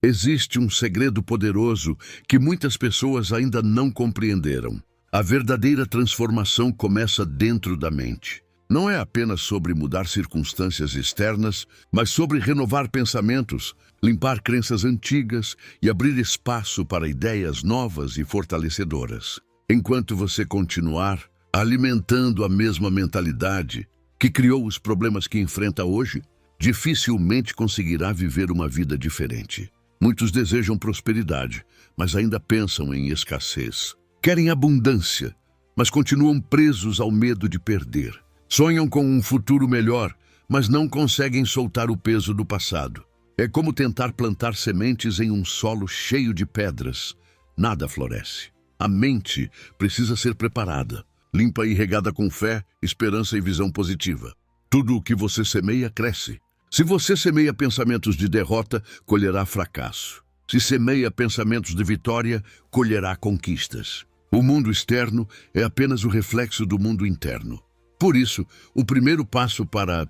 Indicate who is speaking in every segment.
Speaker 1: Existe um segredo poderoso que muitas pessoas ainda não compreenderam. A verdadeira transformação começa dentro da mente. Não é apenas sobre mudar circunstâncias externas, mas sobre renovar pensamentos, limpar crenças antigas e abrir espaço para ideias novas e fortalecedoras. Enquanto você continuar alimentando a mesma mentalidade que criou os problemas que enfrenta hoje, dificilmente conseguirá viver uma vida diferente. Muitos desejam prosperidade, mas ainda pensam em escassez. Querem abundância, mas continuam presos ao medo de perder. Sonham com um futuro melhor, mas não conseguem soltar o peso do passado. É como tentar plantar sementes em um solo cheio de pedras. Nada floresce. A mente precisa ser preparada, limpa e regada com fé, esperança e visão positiva. Tudo o que você semeia cresce. Se você semeia pensamentos de derrota, colherá fracasso. Se semeia pensamentos de vitória, colherá conquistas. O mundo externo é apenas o reflexo do mundo interno. Por isso, o primeiro passo para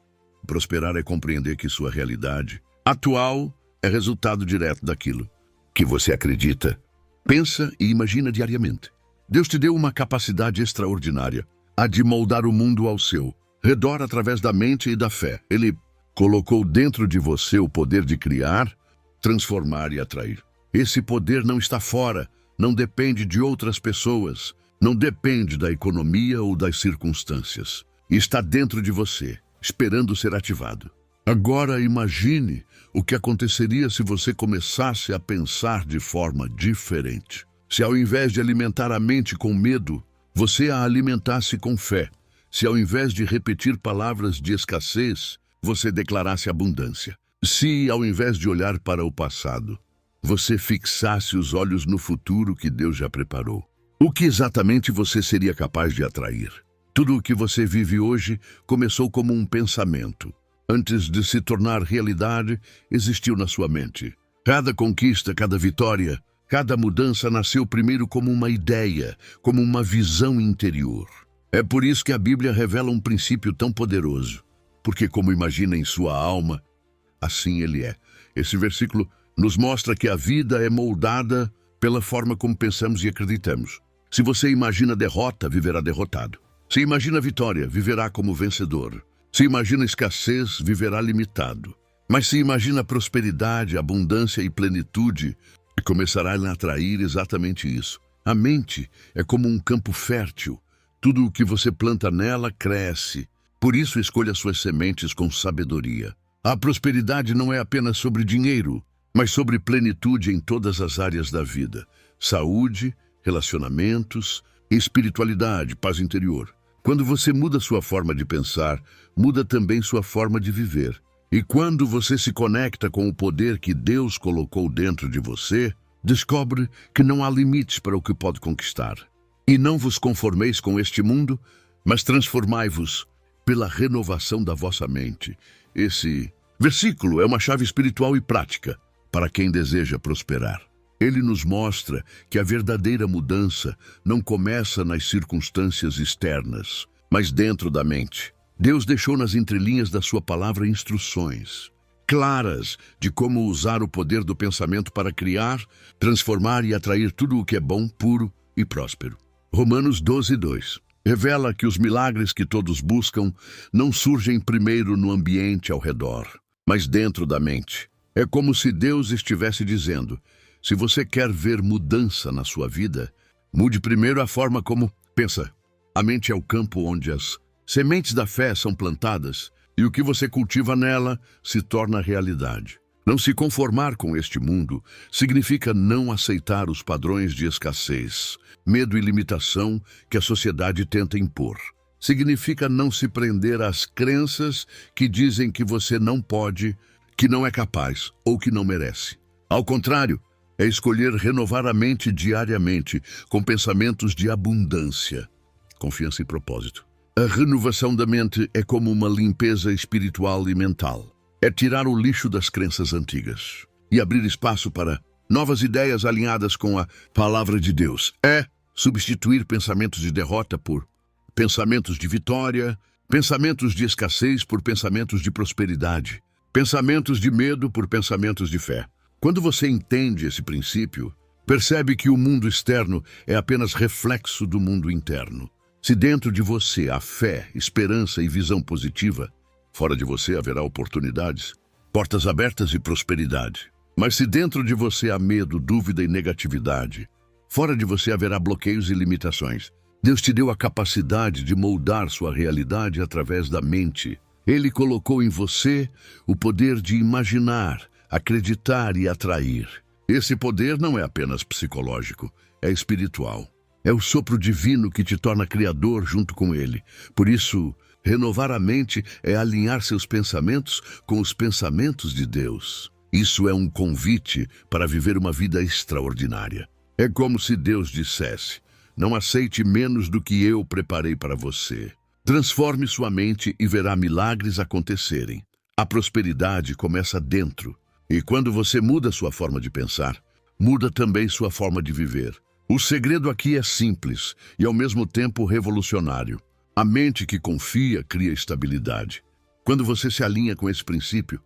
Speaker 1: prosperar é compreender que sua realidade atual é resultado direto daquilo que você acredita, pensa e imagina diariamente. Deus te deu uma capacidade extraordinária, a de moldar o mundo ao seu redor através da mente e da fé. Ele colocou dentro de você o poder de criar, transformar e atrair. Esse poder não está fora, não depende de outras pessoas, não depende da economia ou das circunstâncias. Está dentro de você, esperando ser ativado. Agora imagine o que aconteceria se você começasse a pensar de forma diferente. Se ao invés de alimentar a mente com medo, você a alimentasse com fé. Se ao invés de repetir palavras de escassez, você declarasse abundância. Se, ao invés de olhar para o passado, você fixasse os olhos no futuro que Deus já preparou, o que exatamente você seria capaz de atrair? Tudo o que você vive hoje começou como um pensamento. Antes de se tornar realidade, existiu na sua mente. Cada conquista, cada vitória, cada mudança nasceu primeiro como uma ideia, como uma visão interior. É por isso que a Bíblia revela um princípio tão poderoso. Porque como imagina em sua alma, assim ele é. Esse versículo nos mostra que a vida é moldada pela forma como pensamos e acreditamos. Se você imagina derrota, viverá derrotado. Se imagina vitória, viverá como vencedor. Se imagina escassez, viverá limitado. Mas se imagina prosperidade, abundância e plenitude, começará a atrair exatamente isso. A mente é como um campo fértil. Tudo o que você planta nela cresce. Por isso, escolha suas sementes com sabedoria. A prosperidade não é apenas sobre dinheiro, mas sobre plenitude em todas as áreas da vida. Saúde, relacionamentos, espiritualidade, paz interior. Quando você muda sua forma de pensar, muda também sua forma de viver. E quando você se conecta com o poder que Deus colocou dentro de você, descobre que não há limites para o que pode conquistar. E não vos conformeis com este mundo, mas transformai-vos pela renovação da vossa mente. Esse versículo é uma chave espiritual e prática para quem deseja prosperar. Ele nos mostra que a verdadeira mudança não começa nas circunstâncias externas, mas dentro da mente. Deus deixou nas entrelinhas da sua palavra instruções claras de como usar o poder do pensamento para criar, transformar e atrair tudo o que é bom, puro e próspero. Romanos 12:2 revela que os milagres que todos buscam não surgem primeiro no ambiente ao redor, mas dentro da mente. É como se Deus estivesse dizendo: se você quer ver mudança na sua vida, mude primeiro a forma como pensa. A mente é o campo onde as sementes da fé são plantadas e o que você cultiva nela se torna realidade. Não se conformar com este mundo significa não aceitar os padrões de escassez, medo e limitação que a sociedade tenta impor. Significa não se prender às crenças que dizem que você não pode, que não é capaz ou que não merece. Ao contrário, é escolher renovar a mente diariamente com pensamentos de abundância, confiança e propósito. A renovação da mente é como uma limpeza espiritual e mental. É tirar o lixo das crenças antigas e abrir espaço para novas ideias alinhadas com a palavra de Deus. É substituir pensamentos de derrota por pensamentos de vitória, pensamentos de escassez por pensamentos de prosperidade, pensamentos de medo por pensamentos de fé. Quando você entende esse princípio, percebe que o mundo externo é apenas reflexo do mundo interno. Se dentro de você há fé, esperança e visão positiva, fora de você haverá oportunidades, portas abertas e prosperidade. Mas se dentro de você há medo, dúvida e negatividade, fora de você haverá bloqueios e limitações. Deus te deu a capacidade de moldar sua realidade através da mente. Ele colocou em você o poder de imaginar, acreditar e atrair. Esse poder não é apenas psicológico, é espiritual. É o sopro divino que te torna criador junto com ele. Por isso, renovar a mente é alinhar seus pensamentos com os pensamentos de Deus. Isso é um convite para viver uma vida extraordinária. É como se Deus dissesse: não aceite menos do que eu preparei para você. Transforme sua mente e verá milagres acontecerem. A prosperidade começa dentro. E quando você muda sua forma de pensar, muda também sua forma de viver. O segredo aqui é simples e ao mesmo tempo revolucionário. A mente que confia cria estabilidade. Quando você se alinha com esse princípio,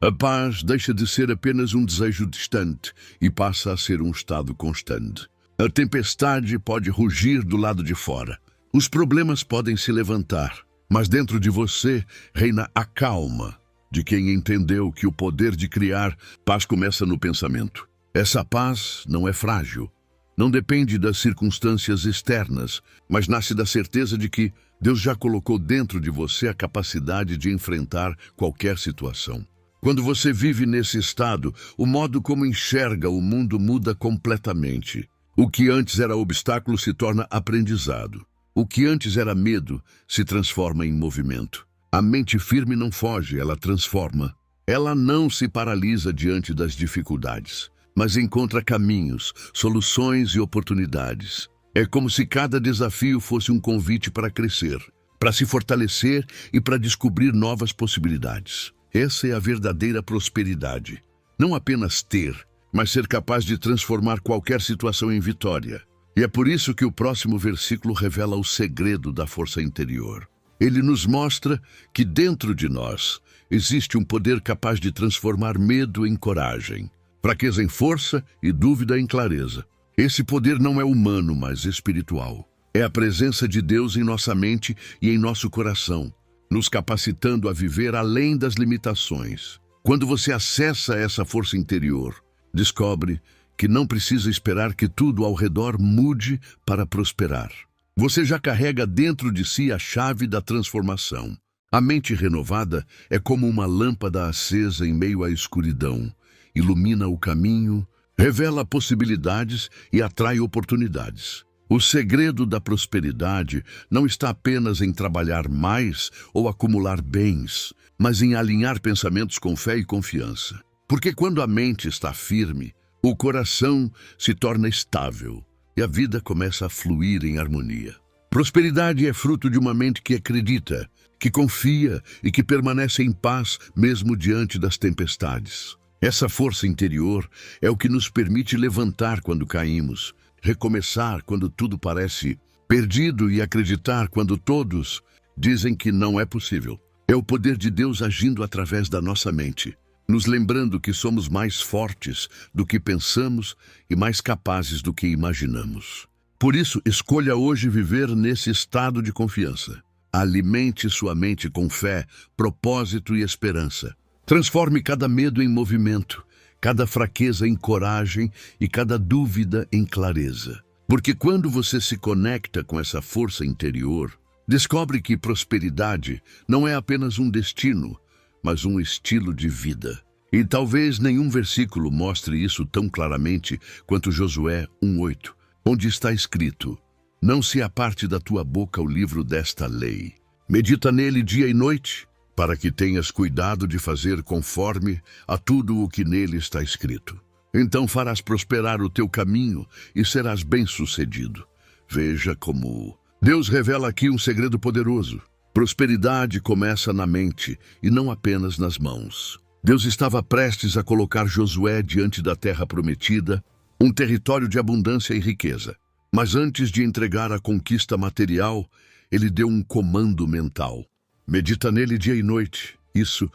Speaker 1: a paz deixa de ser apenas um desejo distante e passa a ser um estado constante. A tempestade pode rugir do lado de fora. Os problemas podem se levantar, mas dentro de você reina a calma de quem entendeu que o poder de criar paz começa no pensamento. Essa paz não é frágil, não depende das circunstâncias externas, mas nasce da certeza de que Deus já colocou dentro de você a capacidade de enfrentar qualquer situação. Quando você vive nesse estado, o modo como enxerga o mundo muda completamente. O que antes era obstáculo se torna aprendizado. O que antes era medo se transforma em movimento. A mente firme não foge, ela transforma. Ela não se paralisa diante das dificuldades, mas encontra caminhos, soluções e oportunidades. É como se cada desafio fosse um convite para crescer, para se fortalecer e para descobrir novas possibilidades. Essa é a verdadeira prosperidade. Não apenas ter, mas ser capaz de transformar qualquer situação em vitória. E é por isso que o próximo versículo revela o segredo da força interior. Ele nos mostra que dentro de nós existe um poder capaz de transformar medo em coragem, fraqueza em força e dúvida em clareza. Esse poder não é humano, mas espiritual. É a presença de Deus em nossa mente e em nosso coração, nos capacitando a viver além das limitações. Quando você acessa essa força interior, descobre que não precisa esperar que tudo ao redor mude para prosperar. Você já carrega dentro de si a chave da transformação. A mente renovada é como uma lâmpada acesa em meio à escuridão. Ilumina o caminho, revela possibilidades e atrai oportunidades. O segredo da prosperidade não está apenas em trabalhar mais ou acumular bens, mas em alinhar pensamentos com fé e confiança. Porque quando a mente está firme, o coração se torna estável e a vida começa a fluir em harmonia. Prosperidade é fruto de uma mente que acredita, que confia e que permanece em paz mesmo diante das tempestades. Essa força interior é o que nos permite levantar quando caímos, recomeçar quando tudo parece perdido e acreditar quando todos dizem que não é possível. É o poder de Deus agindo através da nossa mente, nos lembrando que somos mais fortes do que pensamos e mais capazes do que imaginamos. Por isso, escolha hoje viver nesse estado de confiança. Alimente sua mente com fé, propósito e esperança. Transforme cada medo em movimento, cada fraqueza em coragem e cada dúvida em clareza. Porque quando você se conecta com essa força interior, descobre que prosperidade não é apenas um destino, mas um estilo de vida. E talvez nenhum versículo mostre isso tão claramente quanto Josué 1:8, onde está escrito: não se aparte da tua boca o livro desta lei. Medita nele dia e noite, para que tenhas cuidado de fazer conforme a tudo o que nele está escrito. Então farás prosperar o teu caminho e serás bem-sucedido. Veja como Deus revela aqui um segredo poderoso. Prosperidade começa na mente e não apenas nas mãos. Deus estava prestes a colocar Josué diante da terra prometida, um território de abundância e riqueza. Mas antes de entregar a conquista material, ele deu um comando mental. Medita nele dia e noite. Isso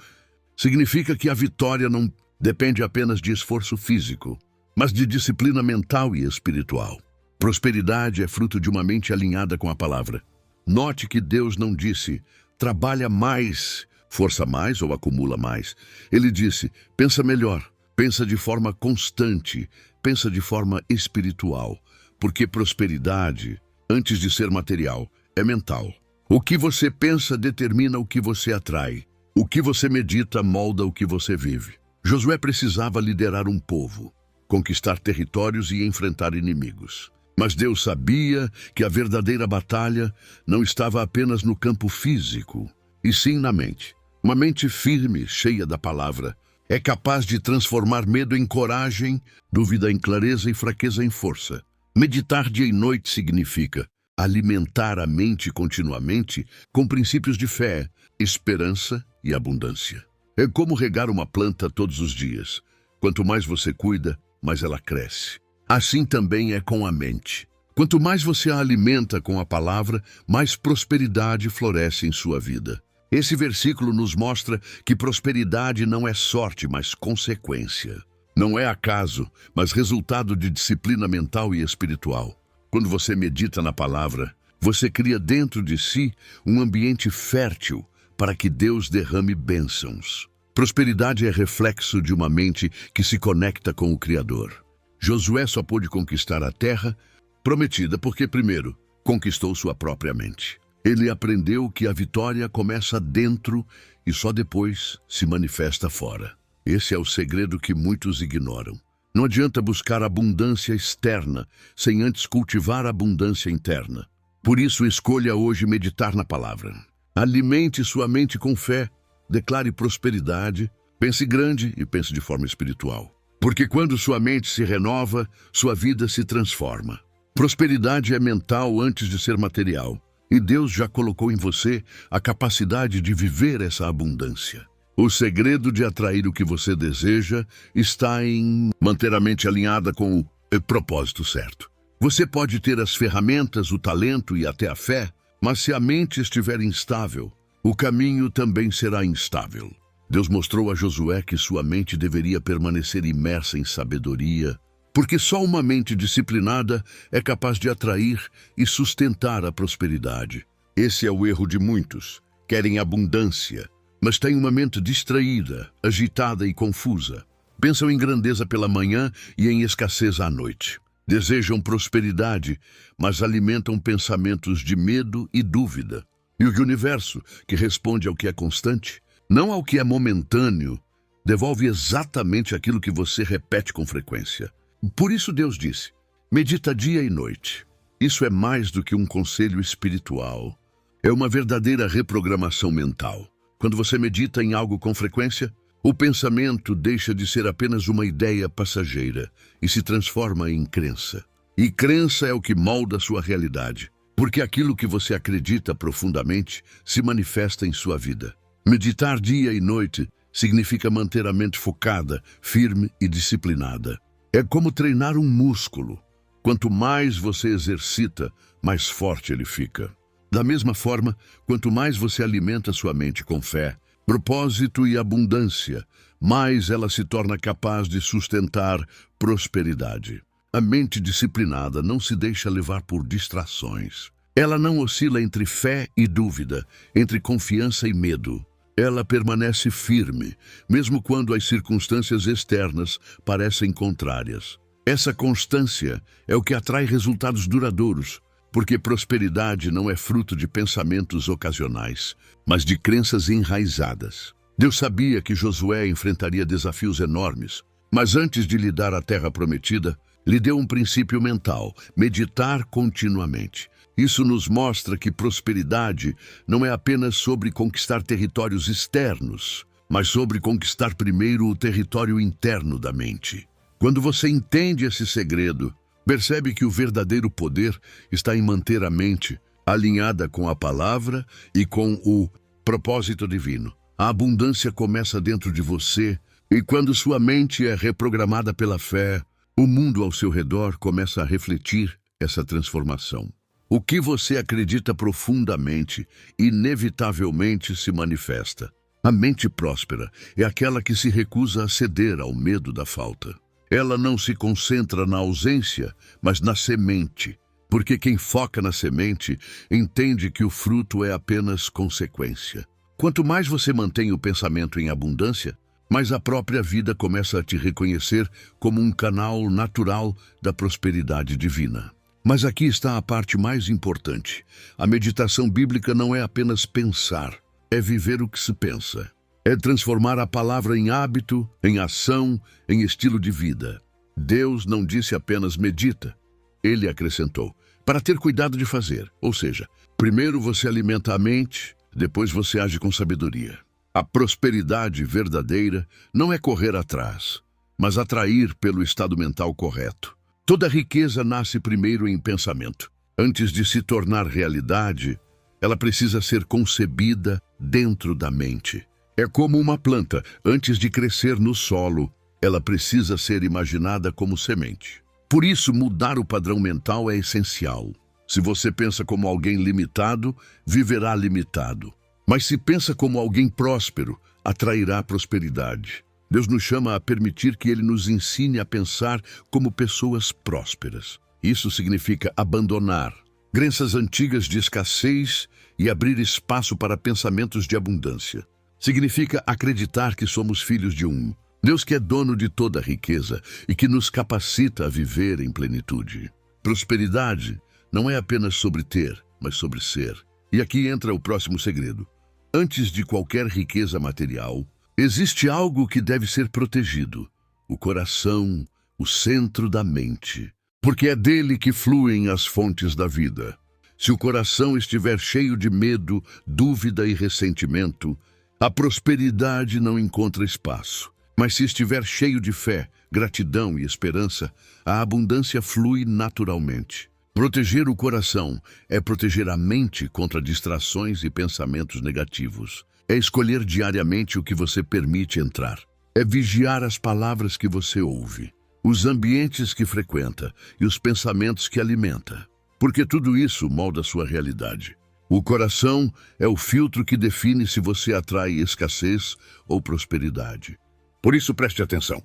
Speaker 1: significa que a vitória não depende apenas de esforço físico, mas de disciplina mental e espiritual. Prosperidade é fruto de uma mente alinhada com a palavra. Note que Deus não disse, trabalha mais, força mais ou acumula mais. Ele disse, pensa melhor, pensa de forma constante, pensa de forma espiritual, porque prosperidade, antes de ser material, é mental. O que você pensa determina o que você atrai. O que você medita molda o que você vive. Josué precisava liderar um povo, conquistar territórios e enfrentar inimigos. Mas Deus sabia que a verdadeira batalha não estava apenas no campo físico, e sim na mente. Uma mente firme, cheia da palavra, é capaz de transformar medo em coragem, dúvida em clareza e fraqueza em força. Meditar dia e noite significa alimentar a mente continuamente com princípios de fé, esperança e abundância. É como regar uma planta todos os dias. Quanto mais você cuida, mais ela cresce. Assim também é com a mente. Quanto mais você a alimenta com a palavra, mais prosperidade floresce em sua vida. Esse versículo nos mostra que prosperidade não é sorte, mas consequência. Não é acaso, mas resultado de disciplina mental e espiritual. Quando você medita na palavra, você cria dentro de si um ambiente fértil para que Deus derrame bênçãos. Prosperidade é reflexo de uma mente que se conecta com o Criador. Josué só pôde conquistar a terra prometida porque, primeiro, conquistou sua própria mente. Ele aprendeu que a vitória começa dentro e só depois se manifesta fora. Esse é o segredo que muitos ignoram. Não adianta buscar abundância externa sem antes cultivar a abundância interna. Por isso, escolha hoje meditar na palavra. Alimente sua mente com fé, declare prosperidade, pense grande e pense de forma espiritual. Porque quando sua mente se renova, sua vida se transforma. Prosperidade é mental antes de ser material. E Deus já colocou em você a capacidade de viver essa abundância. O segredo de atrair o que você deseja está em manter a mente alinhada com o propósito certo. Você pode ter as ferramentas, o talento e até a fé, mas se a mente estiver instável, o caminho também será instável. Deus mostrou a Josué que sua mente deveria permanecer imersa em sabedoria, porque só uma mente disciplinada é capaz de atrair e sustentar a prosperidade. Esse é o erro de muitos. Querem abundância, mas têm uma mente distraída, agitada e confusa. Pensam em grandeza pela manhã e em escassez à noite. Desejam prosperidade, mas alimentam pensamentos de medo e dúvida. E o universo, que responde ao que é constante, não ao que é momentâneo, devolve exatamente aquilo que você repete com frequência. Por isso Deus disse, medita dia e noite. Isso é mais do que um conselho espiritual. É uma verdadeira reprogramação mental. Quando você medita em algo com frequência, o pensamento deixa de ser apenas uma ideia passageira e se transforma em crença. E crença é o que molda a sua realidade, porque aquilo que você acredita profundamente se manifesta em sua vida. Meditar dia e noite significa manter a mente focada, firme e disciplinada. É como treinar um músculo. Quanto mais você exercita, mais forte ele fica. Da mesma forma, quanto mais você alimenta sua mente com fé, propósito e abundância, mais ela se torna capaz de sustentar prosperidade. A mente disciplinada não se deixa levar por distrações. Ela não oscila entre fé e dúvida, entre confiança e medo. Ela permanece firme, mesmo quando as circunstâncias externas parecem contrárias. Essa constância é o que atrai resultados duradouros, porque prosperidade não é fruto de pensamentos ocasionais, mas de crenças enraizadas. Deus sabia que Josué enfrentaria desafios enormes, mas antes de lhe dar a terra prometida, lhe deu um princípio mental: meditar continuamente. Isso nos mostra que prosperidade não é apenas sobre conquistar territórios externos, mas sobre conquistar primeiro o território interno da mente. Quando você entende esse segredo, percebe que o verdadeiro poder está em manter a mente alinhada com a palavra e com o propósito divino. A abundância começa dentro de você, e quando sua mente é reprogramada pela fé, o mundo ao seu redor começa a refletir essa transformação. O que você acredita profundamente, inevitavelmente se manifesta. A mente próspera é aquela que se recusa a ceder ao medo da falta. Ela não se concentra na ausência, mas na semente, porque quem foca na semente entende que o fruto é apenas consequência. Quanto mais você mantém o pensamento em abundância, mais a própria vida começa a te reconhecer como um canal natural da prosperidade divina. Mas aqui está a parte mais importante. A meditação bíblica não é apenas pensar, é viver o que se pensa. É transformar a palavra em hábito, em ação, em estilo de vida. Deus não disse apenas medita. Ele acrescentou, para ter cuidado de fazer. Ou seja, primeiro você alimenta a mente, depois você age com sabedoria. A prosperidade verdadeira não é correr atrás, mas atrair pelo estado mental correto. Toda riqueza nasce primeiro em pensamento. Antes de se tornar realidade, ela precisa ser concebida dentro da mente. É como uma planta, antes de crescer no solo, ela precisa ser imaginada como semente. Por isso, mudar o padrão mental é essencial. Se você pensa como alguém limitado, viverá limitado. Mas se pensa como alguém próspero, atrairá prosperidade. Deus nos chama a permitir que Ele nos ensine a pensar como pessoas prósperas. Isso significa abandonar crenças antigas de escassez e abrir espaço para pensamentos de abundância. Significa acreditar que somos filhos de um Deus que é dono de toda a riqueza e que nos capacita a viver em plenitude. Prosperidade não é apenas sobre ter, mas sobre ser. E aqui entra o próximo segredo. Antes de qualquer riqueza material, existe algo que deve ser protegido: o coração, o centro da mente, porque é dele que fluem as fontes da vida. Se o coração estiver cheio de medo, dúvida e ressentimento, a prosperidade não encontra espaço. Mas se estiver cheio de fé, gratidão e esperança, a abundância flui naturalmente. Proteger o coração é proteger a mente contra distrações e pensamentos negativos. É escolher diariamente o que você permite entrar. É vigiar as palavras que você ouve, os ambientes que frequenta e os pensamentos que alimenta. Porque tudo isso molda sua realidade. O coração é o filtro que define se você atrai escassez ou prosperidade. Por isso, preste atenção.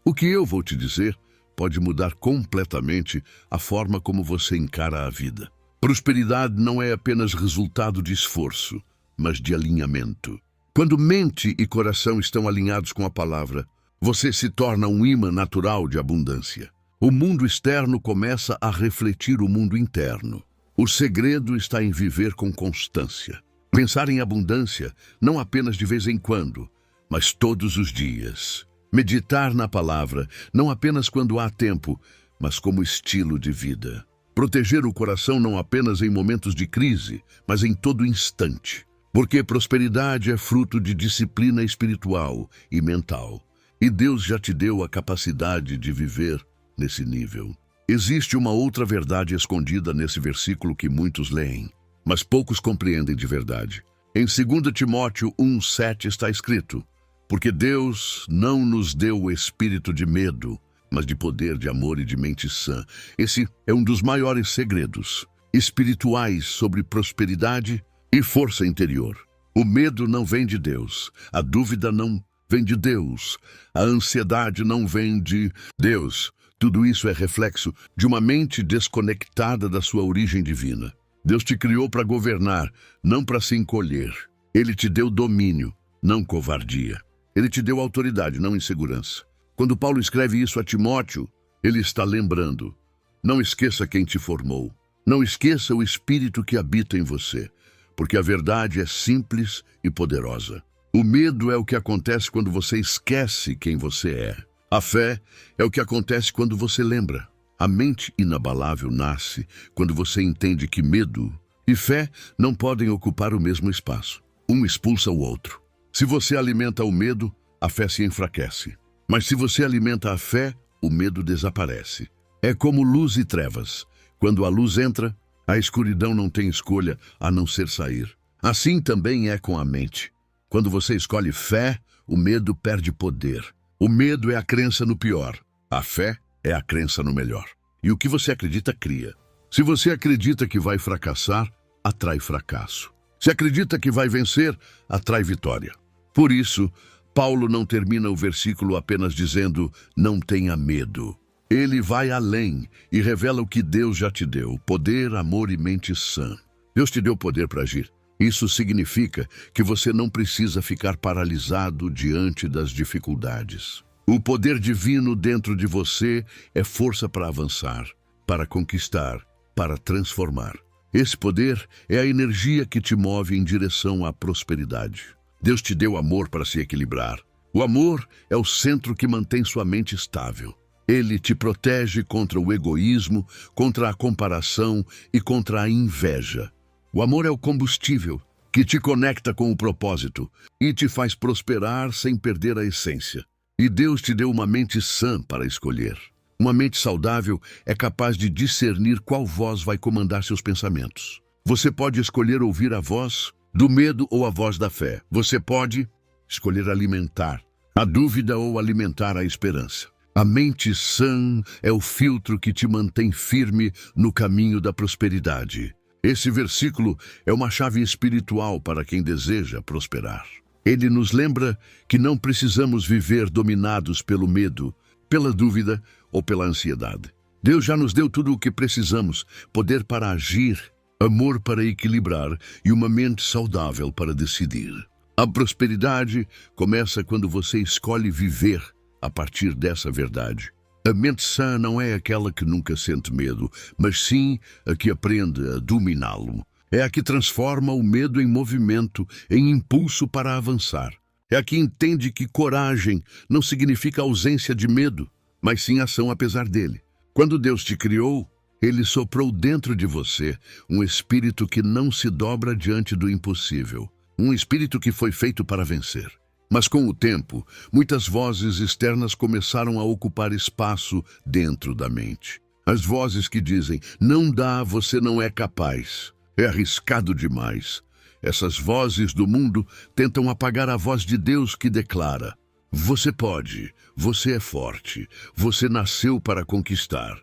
Speaker 1: O que eu vou te dizer pode mudar completamente a forma como você encara a vida. Prosperidade não é apenas resultado de esforço, mas de alinhamento. Quando mente e coração estão alinhados com a palavra, você se torna um imã natural de abundância. O mundo externo começa a refletir o mundo interno. O segredo está em viver com constância. Pensar em abundância não apenas de vez em quando, mas todos os dias. Meditar na palavra, não apenas quando há tempo, mas como estilo de vida. Proteger o coração não apenas em momentos de crise, mas em todo instante. Porque prosperidade é fruto de disciplina espiritual e mental. E Deus já te deu a capacidade de viver nesse nível. Existe uma outra verdade escondida nesse versículo que muitos leem, mas poucos compreendem de verdade. Em 2 Timóteo 1,7 está escrito: porque Deus não nos deu o espírito de medo, mas de poder, de amor e de mente sã. Esse é um dos maiores segredos espirituais sobre prosperidade e força interior. O medo não vem de Deus, a dúvida não vem de Deus, a ansiedade não vem de Deus. Tudo isso é reflexo de uma mente desconectada da sua origem divina. Deus te criou para governar, não para se encolher. Ele te deu domínio, não covardia. Ele te deu autoridade, não insegurança. Quando Paulo escreve isso a Timóteo, ele está lembrando: não esqueça quem te formou. Não esqueça o espírito que habita em você, porque a verdade é simples e poderosa. O medo é o que acontece quando você esquece quem você é. A fé é o que acontece quando você lembra. A mente inabalável nasce quando você entende que medo e fé não podem ocupar o mesmo espaço. Um expulsa o outro. Se você alimenta o medo, a fé se enfraquece. Mas se você alimenta a fé, o medo desaparece. É como luz e trevas. Quando a luz entra, a escuridão não tem escolha a não ser sair. Assim também é com a mente. Quando você escolhe fé, o medo perde poder. O medo é a crença no pior. A fé é a crença no melhor. E o que você acredita, cria. Se você acredita que vai fracassar, atrai fracasso. Se acredita que vai vencer, atrai vitória. Por isso, Paulo não termina o versículo apenas dizendo, não tenha medo. Ele vai além e revela o que Deus já te deu, poder, amor e mente sã. Deus te deu poder para agir. Isso significa que você não precisa ficar paralisado diante das dificuldades. O poder divino dentro de você é força para avançar, para conquistar, para transformar. Esse poder é a energia que te move em direção à prosperidade. Deus te deu amor para se equilibrar. O amor é o centro que mantém sua mente estável. Ele te protege contra o egoísmo, contra a comparação e contra a inveja. O amor é o combustível que te conecta com o propósito e te faz prosperar sem perder a essência. E Deus te deu uma mente sã para escolher. Uma mente saudável é capaz de discernir qual voz vai comandar seus pensamentos. Você pode escolher ouvir a voz do medo ou a voz da fé. Você pode escolher alimentar a dúvida ou alimentar a esperança. A mente sã é o filtro que te mantém firme no caminho da prosperidade. Esse versículo é uma chave espiritual para quem deseja prosperar. Ele nos lembra que não precisamos viver dominados pelo medo, pela dúvida ou pela ansiedade. Deus já nos deu tudo o que precisamos, poder para agir, amor para equilibrar e uma mente saudável para decidir. A prosperidade começa quando você escolhe viver a partir dessa verdade. A mente sã não é aquela que nunca sente medo, mas sim a que aprende a dominá-lo. É a que transforma o medo em movimento, em impulso para avançar. É a que entende que coragem não significa ausência de medo, mas sim ação apesar dele. Quando Deus te criou, Ele soprou dentro de você um espírito que não se dobra diante do impossível. Um espírito que foi feito para vencer. Mas com o tempo, muitas vozes externas começaram a ocupar espaço dentro da mente. As vozes que dizem, não dá, você não é capaz, é arriscado demais. Essas vozes do mundo tentam apagar a voz de Deus que declara, você pode, você é forte, você nasceu para conquistar.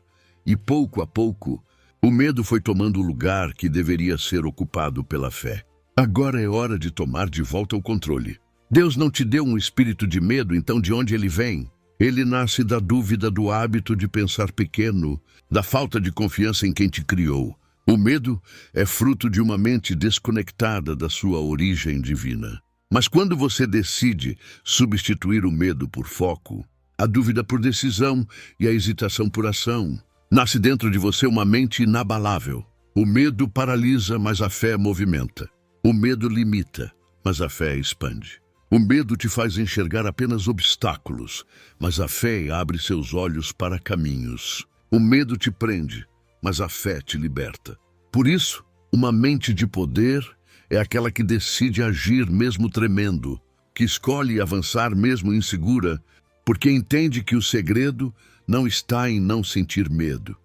Speaker 1: E pouco a pouco, o medo foi tomando o lugar que deveria ser ocupado pela fé. Agora é hora de tomar de volta o controle. Deus não te deu um espírito de medo, então de onde ele vem? Ele nasce da dúvida, do hábito de pensar pequeno, da falta de confiança em quem te criou. O medo é fruto de uma mente desconectada da sua origem divina. Mas quando você decide substituir o medo por foco, a dúvida por decisão e a hesitação por ação, nasce dentro de você uma mente inabalável. O medo paralisa, mas a fé movimenta. O medo limita, mas a fé expande. O medo te faz enxergar apenas obstáculos, mas a fé abre seus olhos para caminhos. O medo te prende, mas a fé te liberta. Por isso, uma mente de poder é aquela que decide agir mesmo tremendo, que escolhe avançar mesmo insegura, porque entende que o segredo não está em não sentir medo,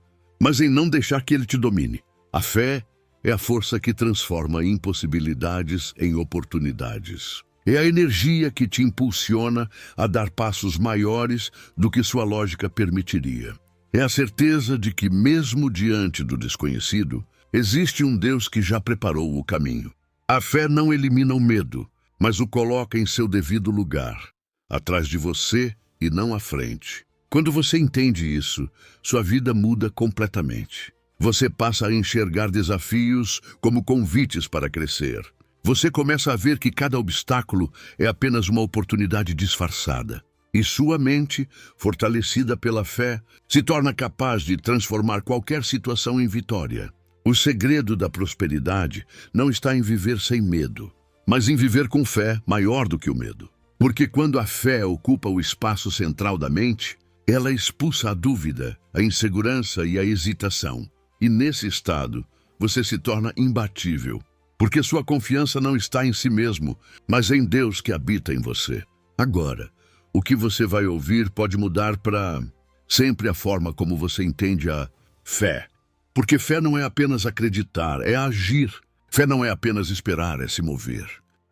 Speaker 1: mas em não deixar que ele te domine. A fé é a força que transforma impossibilidades em oportunidades. É a energia que te impulsiona a dar passos maiores do que sua lógica permitiria. É a certeza de que, mesmo diante do desconhecido, existe um Deus que já preparou o caminho. A fé não elimina o medo, mas o coloca em seu devido lugar, atrás de você e não à frente. Quando você entende isso, sua vida muda completamente. Você passa a enxergar desafios como convites para crescer. Você começa a ver que cada obstáculo é apenas uma oportunidade disfarçada. E sua mente, fortalecida pela fé, se torna capaz de transformar qualquer situação em vitória. O segredo da prosperidade não está em viver sem medo, mas em viver com fé maior do que o medo. Porque quando a fé ocupa o espaço central da mente, ela expulsa a dúvida, a insegurança e a hesitação. E nesse estado, você se torna imbatível. Porque sua confiança não está em si mesmo, mas em Deus que habita em você. Agora, o que você vai ouvir pode mudar para sempre a forma como você entende a fé. Porque fé não é apenas acreditar, é agir. Fé não é apenas esperar, é se mover.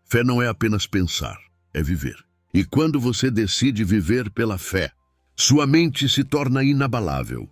Speaker 1: Fé não é apenas pensar, é viver. E quando você decide viver pela fé, sua mente se torna inabalável.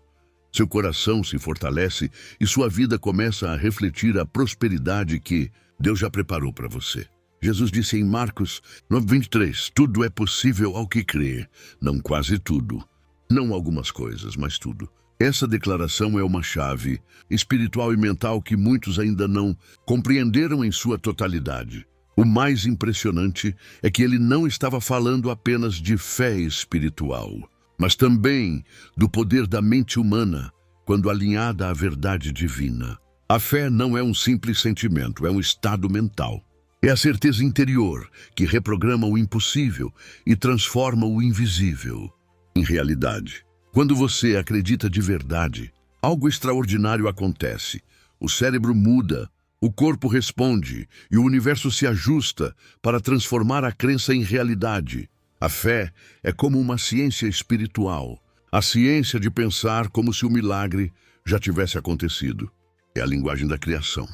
Speaker 1: Seu coração se fortalece e sua vida começa a refletir a prosperidade que Deus já preparou para você. Jesus disse em Marcos 9:23, tudo é possível ao que crê. Não quase tudo. Não algumas coisas, mas tudo. Essa declaração é uma chave espiritual e mental que muitos ainda não compreenderam em sua totalidade. O mais impressionante é que ele não estava falando apenas de fé espiritual, mas também do poder da mente humana quando alinhada à verdade divina. A fé não é um simples sentimento, é um estado mental. É a certeza interior que reprograma o impossível e transforma o invisível em realidade. Quando você acredita de verdade, algo extraordinário acontece. O cérebro muda, o corpo responde e o universo se ajusta para transformar a crença em realidade. A fé é como uma ciência espiritual, a ciência de pensar como se o milagre já tivesse acontecido. É a linguagem da criação.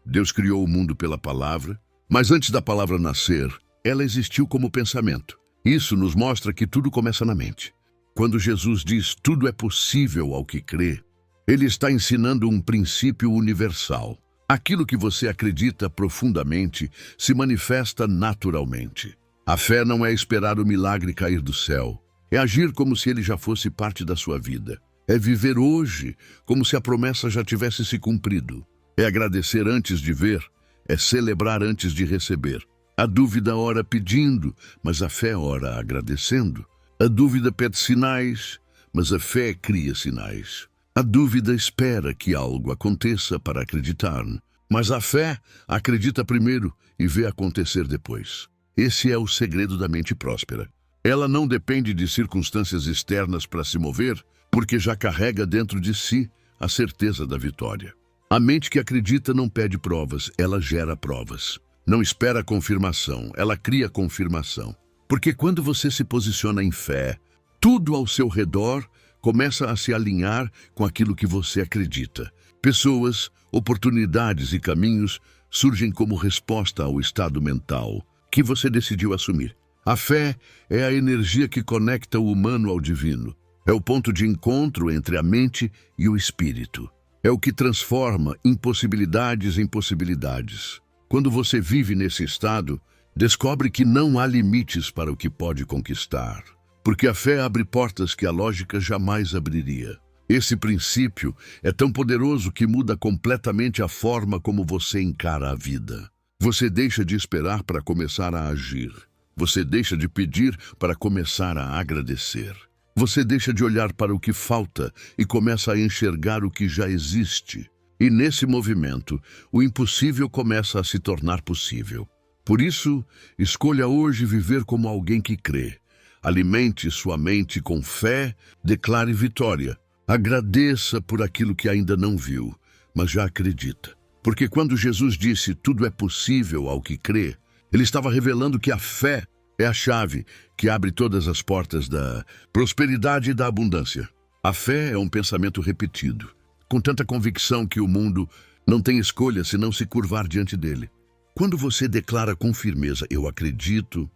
Speaker 1: Deus criou o mundo pela palavra, mas antes da palavra nascer, ela existiu como pensamento. Isso nos mostra que tudo começa na mente. Quando Jesus diz tudo é possível ao que crê, ele está ensinando um princípio universal. Aquilo que você acredita profundamente se manifesta naturalmente. A fé não é esperar o milagre cair do céu. É agir como se ele já fosse parte da sua vida. É viver hoje como se a promessa já tivesse se cumprido. É agradecer antes de ver. É celebrar antes de receber. A dúvida ora pedindo, mas a fé ora agradecendo. A dúvida pede sinais, mas a fé cria sinais. A dúvida espera que algo aconteça para acreditar, mas a fé acredita primeiro e vê acontecer depois. Esse é o segredo da mente próspera. Ela não depende de circunstâncias externas para se mover, porque já carrega dentro de si a certeza da vitória. A mente que acredita não pede provas, ela gera provas. Não espera confirmação, ela cria confirmação. Porque quando você se posiciona em fé, tudo ao seu redor começa a se alinhar com aquilo que você acredita. Pessoas, oportunidades e caminhos surgem como resposta ao estado mental que você decidiu assumir. A fé é a energia que conecta o humano ao divino. É o ponto de encontro entre a mente e o espírito. É o que transforma impossibilidades em possibilidades. Quando você vive nesse estado, descobre que não há limites para o que pode conquistar, porque a fé abre portas que a lógica jamais abriria. Esse princípio é tão poderoso que muda completamente a forma como você encara a vida. Você deixa de esperar para começar a agir. Você deixa de pedir para começar a agradecer. Você deixa de olhar para o que falta e começa a enxergar o que já existe. E nesse movimento, o impossível começa a se tornar possível. Por isso, escolha hoje viver como alguém que crê. Alimente sua mente com fé, declare vitória. Agradeça por aquilo que ainda não viu, mas já acredita. Porque quando Jesus disse tudo é possível ao que crê, ele estava revelando que a fé é a chave que abre todas as portas da prosperidade e da abundância. A fé é um pensamento repetido, com tanta convicção que o mundo não tem escolha senão se curvar diante dele. Quando você declara com firmeza, eu acredito,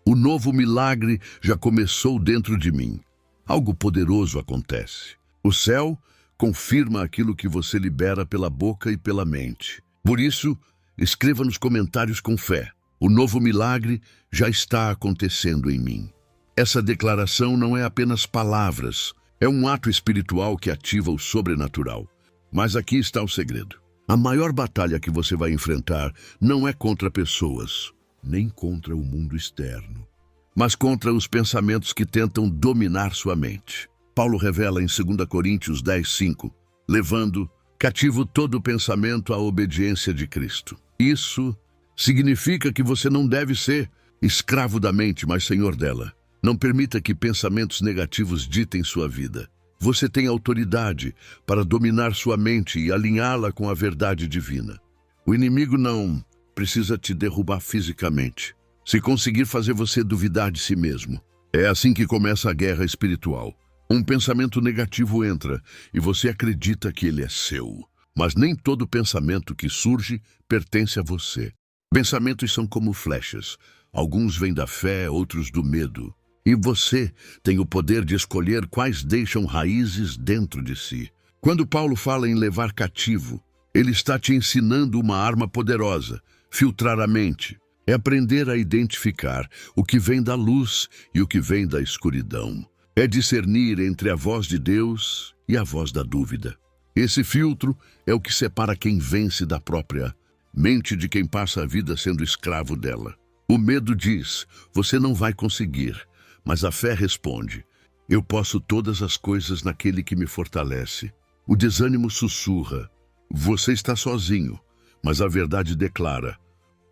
Speaker 1: o novo milagre já começou dentro de mim. Algo poderoso acontece. O céu confirma aquilo que você libera pela boca e pela mente. Por isso, escreva nos comentários com fé. O novo milagre já está acontecendo em mim. Essa declaração não é apenas palavras, é um ato espiritual que ativa o sobrenatural. Mas aqui está o segredo. A maior batalha que você vai enfrentar não é contra pessoas, nem contra o mundo externo, mas contra os pensamentos que tentam dominar sua mente. Paulo revela em 2 Coríntios 10:5, levando cativo todo pensamento à obediência de Cristo. Isso significa que você não deve ser escravo da mente, mas senhor dela. Não permita que pensamentos negativos ditem sua vida. Você tem autoridade para dominar sua mente e alinhá-la com a verdade divina. O inimigo não precisa te derrubar fisicamente, se conseguir fazer você duvidar de si mesmo. É assim que começa a guerra espiritual. Um pensamento negativo entra e você acredita que ele é seu. Mas nem todo pensamento que surge pertence a você. Pensamentos são como flechas. Alguns vêm da fé, outros do medo. E você tem o poder de escolher quais deixam raízes dentro de si. Quando Paulo fala em levar cativo, ele está te ensinando uma arma poderosa, filtrar a mente. É aprender a identificar o que vem da luz e o que vem da escuridão. É discernir entre a voz de Deus e a voz da dúvida. Esse filtro é o que separa quem vence da própria mente de quem passa a vida sendo escravo dela. O medo diz, você não vai conseguir, mas a fé responde, eu posso todas as coisas naquele que me fortalece. O desânimo sussurra, você está sozinho, mas a verdade declara,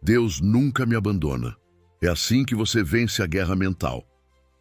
Speaker 1: Deus nunca me abandona. É assim que você vence a guerra mental.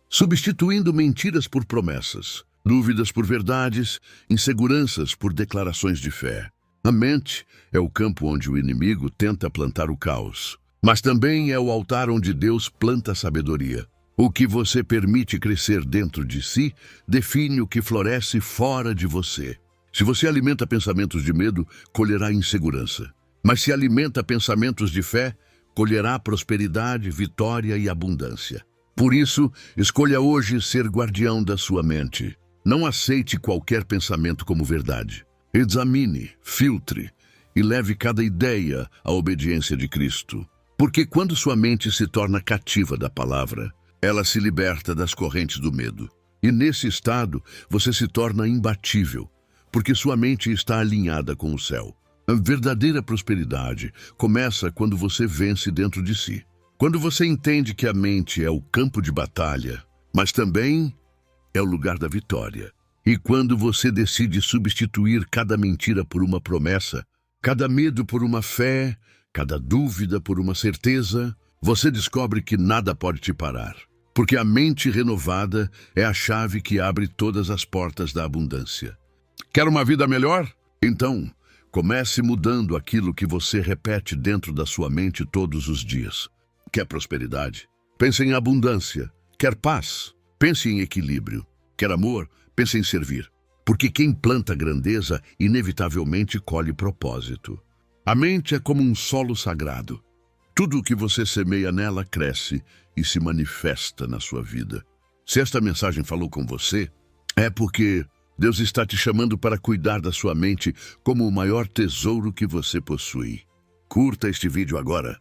Speaker 1: Substituindo mentiras por promessas, dúvidas por verdades, inseguranças por declarações de fé. A mente é o campo onde o inimigo tenta plantar o caos, mas também é o altar onde Deus planta a sabedoria. O que você permite crescer dentro de si define o que floresce fora de você. Se você alimenta pensamentos de medo, colherá insegurança. Mas se alimenta pensamentos de fé, colherá prosperidade, vitória e abundância. Por isso, escolha hoje ser guardião da sua mente. Não aceite qualquer pensamento como verdade. Examine, filtre e leve cada ideia à obediência de Cristo. Porque quando sua mente se torna cativa da palavra, ela se liberta das correntes do medo. E nesse estado, você se torna imbatível, porque sua mente está alinhada com o céu. A verdadeira prosperidade começa quando você vence dentro de si. Quando você entende que a mente é o campo de batalha, mas também é o lugar da vitória. E quando você decide substituir cada mentira por uma promessa, cada medo por uma fé, cada dúvida por uma certeza, você descobre que nada pode te parar. Porque a mente renovada é a chave que abre todas as portas da abundância. Quer uma vida melhor? Então, comece mudando aquilo que você repete dentro da sua mente todos os dias. Quer prosperidade? Pense em abundância. Quer paz? Pense em equilíbrio. Quer amor? Pense em servir. Porque quem planta grandeza, inevitavelmente colhe propósito. A mente é como um solo sagrado. Tudo o que você semeia nela cresce e se manifesta na sua vida. Se esta mensagem falou com você, é porque Deus está te chamando para cuidar da sua mente como o maior tesouro que você possui. Curta este vídeo agora,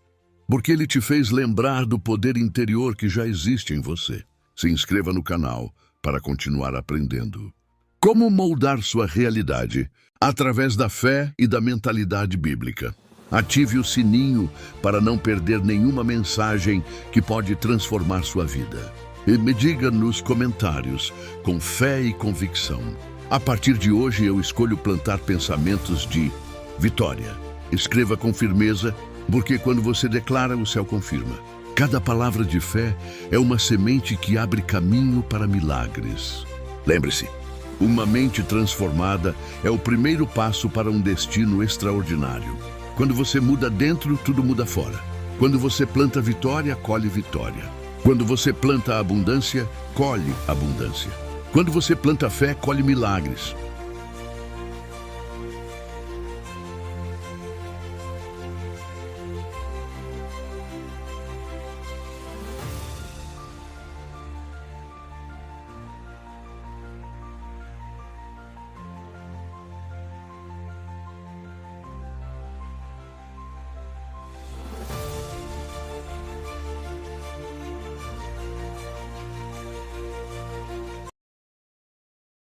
Speaker 1: porque ele te fez lembrar do poder interior que já existe em você. Se inscreva no canal para continuar aprendendo. Como moldar sua realidade através da fé e da mentalidade bíblica. Ative o sininho para não perder nenhuma mensagem que pode transformar sua vida. E me diga nos comentários, com fé e convicção. A partir de hoje eu escolho plantar pensamentos de vitória. Escreva com firmeza, porque quando você declara, o céu confirma. Cada palavra de fé é uma semente que abre caminho para milagres. Lembre-se, uma mente transformada é o primeiro passo para um destino extraordinário. Quando você muda dentro, tudo muda fora. Quando você planta vitória, colhe vitória. Quando você planta abundância, colhe abundância. Quando você planta fé, colhe milagres.